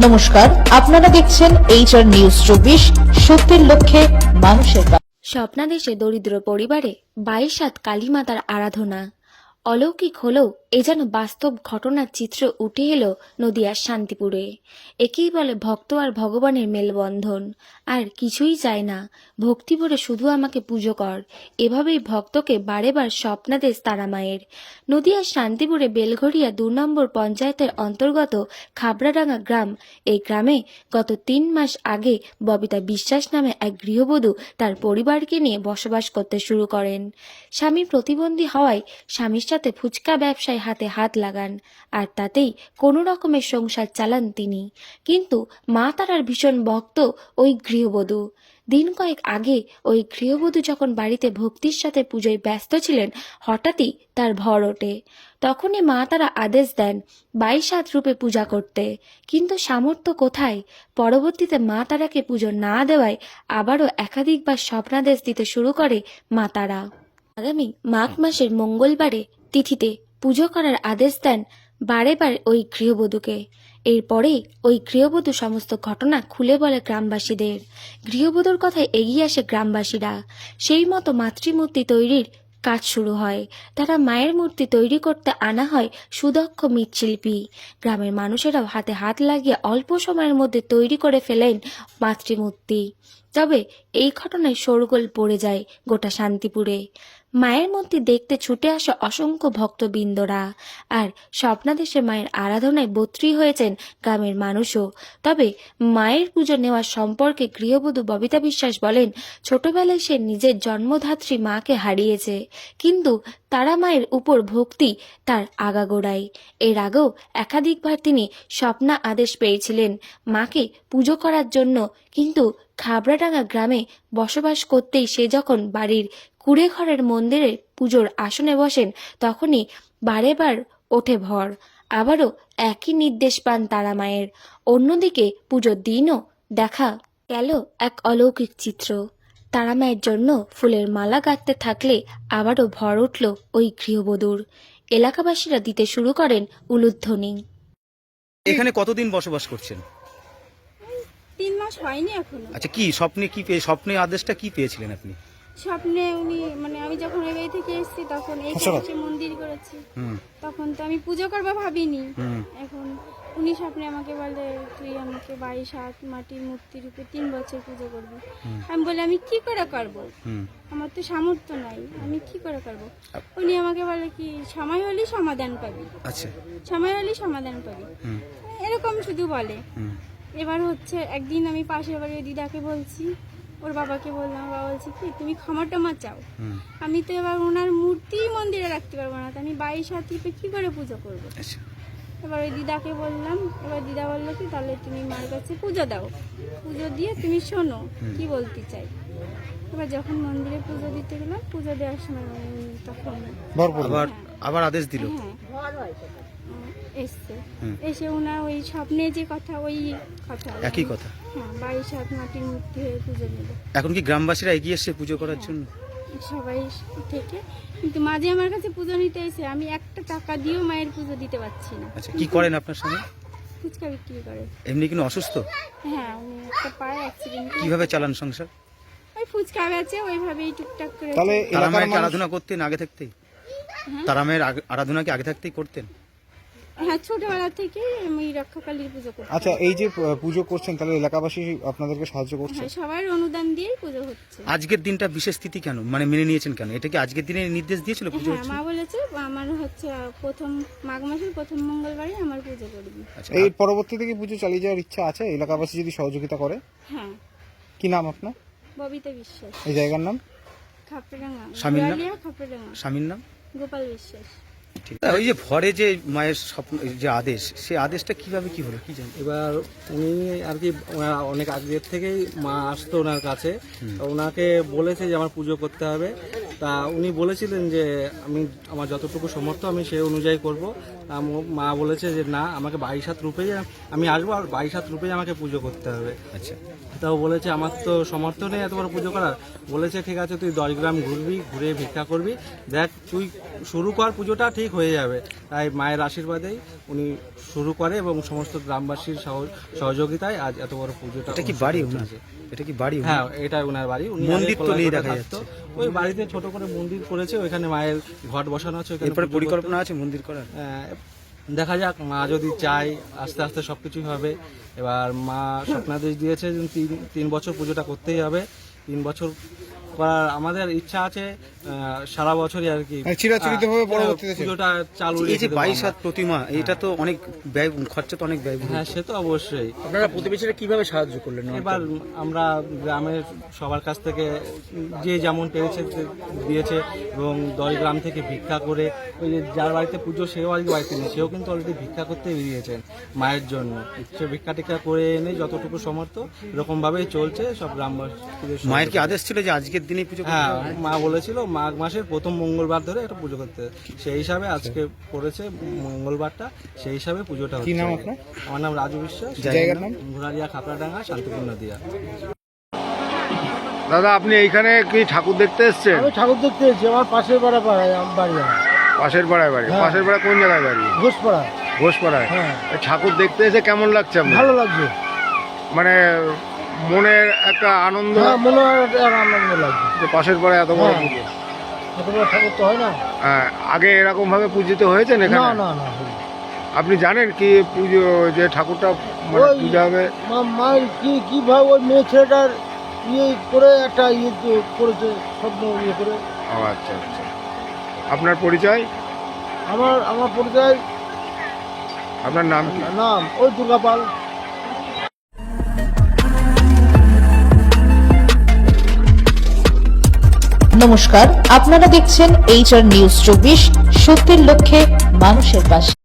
নমস্কার, আপনারা দেখছেন HR নিউজ 24, সত্যের লক্ষ্যে মানুষের। স্বপ্নাদেশে দরিদ্র পরিবারে 22 কালীমাতার আরাধনা। অলৌকিক হলেও এ যেন বাস্তব ঘটনার চিত্র উঠে এলো নদিয়ার শান্তিপুরে। একেই বলে ভক্ত আর ভগবানের মেলবন্ধন। আর কিছুই চাই না, ভক্তি ভরে শুধু আমাকে পুজো কর, এভাবেই ভক্তকে বারেবার স্বপ্নাদেশ তারামায়ের। নদিয়ার শান্তিপুরে বেলঘরিয়া 2 নম্বর পঞ্চায়েতের অন্তর্গত খাবড়াডাঙ্গা গ্রাম। এই গ্রামে গত 3 মাস আগে ববিতা বিশ্বাস নামে এক গৃহবধূ তার পরিবারকে নিয়ে বসবাস করতে শুরু করেন। স্বামী প্রতিবন্ধী হওয়ায় স্বামীর সাথে ফুচকা ব্যবসায় হাতে হাত লাগান, আর তাতেই কোনো রকমের সংসার চালান তিনি। কিন্তু মা তারার ভীষণ ভক্ত ওই গৃহবধূ। দিন কয়েক আগে ওই গৃহবধূ যখন বাড়িতে ভক্তির সাথে পুজোয় ব্যস্ত ছিলেন, হঠাৎই তার ভর ওঠে। তখনই মা তারা আদেশ দেন 22 হাত রূপে পূজা করতে, কিন্তু সামর্থ্য কোথায়। পরবর্তীতে মা তারাকে পুজো না দেওয়ায় আবারও একাধিকবার স্বপ্নাদেশ দিতে শুরু করে মা তারা। আগামী মাঘ মাসের মঙ্গলবারে তিথিতে পুজো করার আদেশ দেন বারেবার ওই গৃহবধূকে। এরপরেই ওই গৃহবধূ সমস্ত ঘটনা খুলে বলে গ্রামবাসীদের। গৃহবধূর কথায় এগিয়ে আসে গ্রামবাসীরা। সেই মতো মাতৃমূর্তি তৈরির কাজ শুরু হয়। তারা মায়ের মূর্তি তৈরি করতে আনা হয় সুদক্ষ মৃৎশিল্পী। গ্রামের মানুষেরাও হাতে হাত লাগিয়ে অল্প সময়ের মধ্যে তৈরি করে ফেলেন মাতৃমূর্তি। তবে এই ঘটনায় শোরগোল পড়ে যায় গোটা শান্তিপুরে। মায়ের মূর্তি দেখতে ছুটে আসা অসংখ্য ভক্তবৃন্দরা। আর স্বপ্নাদেশে মায়ের আরাধনায় বত্রী হয়েছেন গ্রামের মানুষও। তবে মায়ের পুজো নেওয়ার সম্পর্কে গৃহবধূ ববিতা বিশ্বাস বলেন, ছোটবেলায় সে নিজের জন্মধাত্রী মাকে হারিয়েছে, কিন্তু তারা মায়ের উপর ভক্তি তার আগাগোড়ায়। এর আগেও একাধিকবার তিনি স্বপ্না আদেশ পেয়েছিলেন মাকে পুজো করার জন্য, কিন্তু খাবড়াডাঙ্গা গ্রামে বসবাস করতেই সে যখন বাড়ির কুড়ে ঘরের মন্দিরে পুজোর আসনে বসেন, তখনই বারেবার ওঠে ভর। আবারও একই নির্দেশ পান তারা মায়ের। অন্যদিকে পুজোর দিনও দেখা গেল এক অলৌকিক চিত্র। তারা মায়ের জন্য ফুলের মালা গাঁথতে থাকলে আবারও ভর উঠল ওই গৃহবধূর। এলাকাবাসীরা দিতে শুরু করেন উলুধ্বনি। এখানে কতদিন বসবাস করছেন? 3 মাস হয়নি এখনো। আচ্ছা, কি স্বপ্নে আদেশটা কি পেয়েছিলেন আপনি? স্বপ্নে উনি আমি যখন এই বাড়ি থেকে এসেছি তখন এইখানে এসে মন্দির করেছি, তখন তো আমি পুজো করবো ভাবিনি। এখন উনি স্বপ্নে আমাকে বলে, তুই আমাকে 22 হাত মাটির মূর্তির উপরে 3 বছর পুজো করবি। আমি বলি, আমি কি করে করবো, আমার তো সামর্থ্য নাই, আমি কি করে করবো। উনি আমাকে বলে কি, সময় হলেই সমাধান পাবি। আচ্ছা, সময় হলেই সমাধান পাবি, এরকম শুধু বলে। এবার হচ্ছে একদিন আমি পাশের বাড়ির দিদাকে বলছি, ওর বাবাকে বললাম, বাবা বলছি কি, তুমি ক্ষমা টমা চাও, আমি তো এবার ওনার মূর্তি মন্দিরে রাখতে পারবো না, তো আমি 22 হাত রূপে কি করে পুজো করবো। এবার ওই দিদাকে বললাম, এবার দিদা বললো কি, তাহলে তুমি মার কাছে পুজো দাও, পুজো দিয়ে তুমি শোনো কি বলতে চাই। এবার যখন মন্দিরে পুজো দিতে গেলাম, পুজো দেওয়ার সময় তখন আবার আদেশ দিল। এসে ওনার ওই স্বপ্নে যে কথা, ওই কথা একই কথা। হ্যাঁ, 22 হাত মাটির মূর্তি হয়ে পুজো নেব। এখন কি গ্রামবাসীরা এগিয়ে এসে পুজো করার জন্য? সবাই থেকে, কিন্তু মাঝে আমার কাছে পুজো নিতে এসে আমি একটা টাকা দিয়েও মায়ের পুজো দিতে পারছি না। আচ্ছা, কি করেন আপনার স্বামী? ফুচকা বিক্রি করে। এমনি কিন্তু অসুস্থ? হ্যাঁ, উনি একটা পায়ে অ্যাক্সিডেন্ট। কিভাবে চালান সংসার? ওই ফুচকা বেচে ওইভাবেই টুকটাক করে। তাহলে তারা মায়ের আরাধনা করতেন আগে থাকতেই? তারা মায়ের আরাধনা কি আগে থাকতেই করতেন? হ্যাঁ, ছোটবেলা থেকে আমি রক্ষাকালীর পুজো করি। আচ্ছা, এই যে পুজো করছেন, তাহলে এলাকাবাসী আপনাদেরকে সাহায্য করছে? হ্যাঁ, সবার অনুদান দিয়েই পুজো হচ্ছে। আজকের দিনটা বিশেষ তিথি কেন, মেনে নিয়েছেন কেন? এটা কি আজকের দিনে নির্দেশ দিয়েছিল পুজো? হ্যাঁ, মা বলেছে আমার হচ্ছে প্রথম মাঘ মাসের প্রথম মঙ্গলবারে আমার পুজো করবি। আচ্ছা, এই পরবর্তীতে কি পুজো চালিয়ে যাওয়ার ইচ্ছা আছে এলাকাবাসী যদি সহযোগিতা করে? হ্যাঁ। কি নাম আপনার? ববিতা বিশ্বাস। এই জায়গার নাম? খাপড়াডাঙ্গা। স্বামীর নাম? খাপড়াডাঙ্গা। স্বামীর নাম? গোপাল বিশ্বাস। ওই যে ভরে যে মায়ের স্বপ্ন যে আদেশ, সেই আদেশটা কিভাবে কি হলো কি জানেন? এবার উনি আর কি অনেক আগের থেকেই মা আসতো ওনার কাছে, ওনাকে বলেছে যে আমার পুজো করতে হবে। তা উনি বলেছিলেন যে আমার যতটুকু সমর্থ আমি সেই অনুযায়ী করব। মা বলেছে যে না, আমাকে 22 হাত রূপেই আমি আসবো, আর 22 হাত রূপেই আমাকে পুজো করতে হবে। আচ্ছা, তাও বলেছে আমার তো সমর্থ নেই এত বড় পুজো করার। বলেছে ঠিক আছে, তুই 10 গ্রাম ঘুরবি, ঘুরে ভিক্ষা করবি, দেখ তুই শুরু কর, পুজোটা ঠিক হয়ে যাবে। তাই মায়ের আশীর্বাদেই উনি শুরু করে এবং সমস্ত গ্রামবাসীর সহযোগিতায় আজ এত বড় পুজোটা। এটা কি বাড়ি অনুষ্ঠিত ওনার? হয়েছে। এটা কি বাড়ি ওনার? হ্যাঁ, এটা ওনার বাড়ি। উনি মন্দির আগে তো নেই কোলাঘাটে দেখা থাকতো। যাচ্ছে। ওই বাড়িতে ছোট করে মন্দির করেছে, ওইখানে মায়ের ঘট বসানো আছে। ওইখানে এরপরে পুজো পরিকল্পনা আছে মন্দির করার? দেখা যাক, মা যদি চায় আস্তে আস্তে সবকিছুই হবে। এবার মা স্বপ্নাদেশ দিয়েছে যে 3 বছর পুজোটা করতেই হবে। 3 বছর করার আমাদের ইচ্ছা আছে, সারা বছরই আর কি চিরাচরিতভাবে পরবর্তীতে পুজোটা চালু এই যে রেখে দেবো 22 আমরা। হাত প্রতিমা, এটা তো অনেক ব্যয়, খরচা তো অনেক ব্যয়। হ্যাঁ, সে তো অবশ্যই। আপনারা প্রতিবেশীরা কিভাবে সাহায্য করলেন? এবার আমরা গ্রামের সবার কাছ থেকে যে যেমন পেরেছে দিয়েছে, এবং গ্রাম থেকে ভিক্ষা করে, ওই যে যার বাড়িতে পুজো সেও আজকে বাড়িতে নেই, সেও কিন্তু অলরেডি ভিক্ষা করতে বেরিয়েছেন মায়ের জন্য। সে ভিক্ষা টিক্ষা করে এনে যতটুকু সমর্থ এরকমভাবেই চলছে সব গ্রামবাসীদের। মায়ের কি আদেশ ছিল যে আজকের দিনে পুজো করতে হ্যাঁ, হবে? মা বলেছিল মাঘ মাসের প্রথম মঙ্গলবার ধরে এটা পুজো করতে। সেই হিসাবে আজকে পড়েছে মঙ্গলবারটা, সেই হিসাবে পুজোটা হচ্ছে। কি নাম আপনার? আমার নাম রাজু বিশ্বাস, জায়গার নাম? ঘোড়ারিয়া খাপড়াডাঙ্গা, শান্তিপুর নদিয়া। দাদা, আপনি এইখানে কি ঠাকুর দেখতে এসেছেন? আমি ঠাকুর দেখতে এসেছি, আমার পাশের পাড়ায় বাড়ি আমার। পাশের পাড়ায় বাড়ি? হ্যাঁ। পাশের পাড়া কোন জায়গায় বাড়ি? ঘোষপাড়া। ঘোষপাড়ায়? হ্যাঁ। এই ঠাকুর দেখতে এসে কেমন লাগছে আপনার? ভালো লাগছে। মানে মনের একটা আনন্দ, হ্যাঁ, মনে হয় আর আনন্দ লাগছে। যে পাশের পাড়ায় এত বড় হ্যাঁ। পুজো। এত বড় ঠাকুর তো হয় না। হ্যাঁ, আগে এরকম ভাবে পূজিত হয়েছেন না এখানে? না না। আপনি জানেন কি পুজো যে ঠাকুরটা মানে ওই পূজা হবে? মায়ের কি ভাবে ওই মেয়ে ছেলেটার ইয়ে করে একটা ইয়ে করেছে, স্বপ্ন ইয়ে করে। ও আচ্ছা আচ্ছা। আপনার পরিচয়? আমার পরিচয়, আপনার নাম কি? নাম ওই দুর্গাপাল। নমস্কার, আপনারা দেখছেন HR নিউজ 24, সত্যের লক্ষ্যে মানুষের পাশে।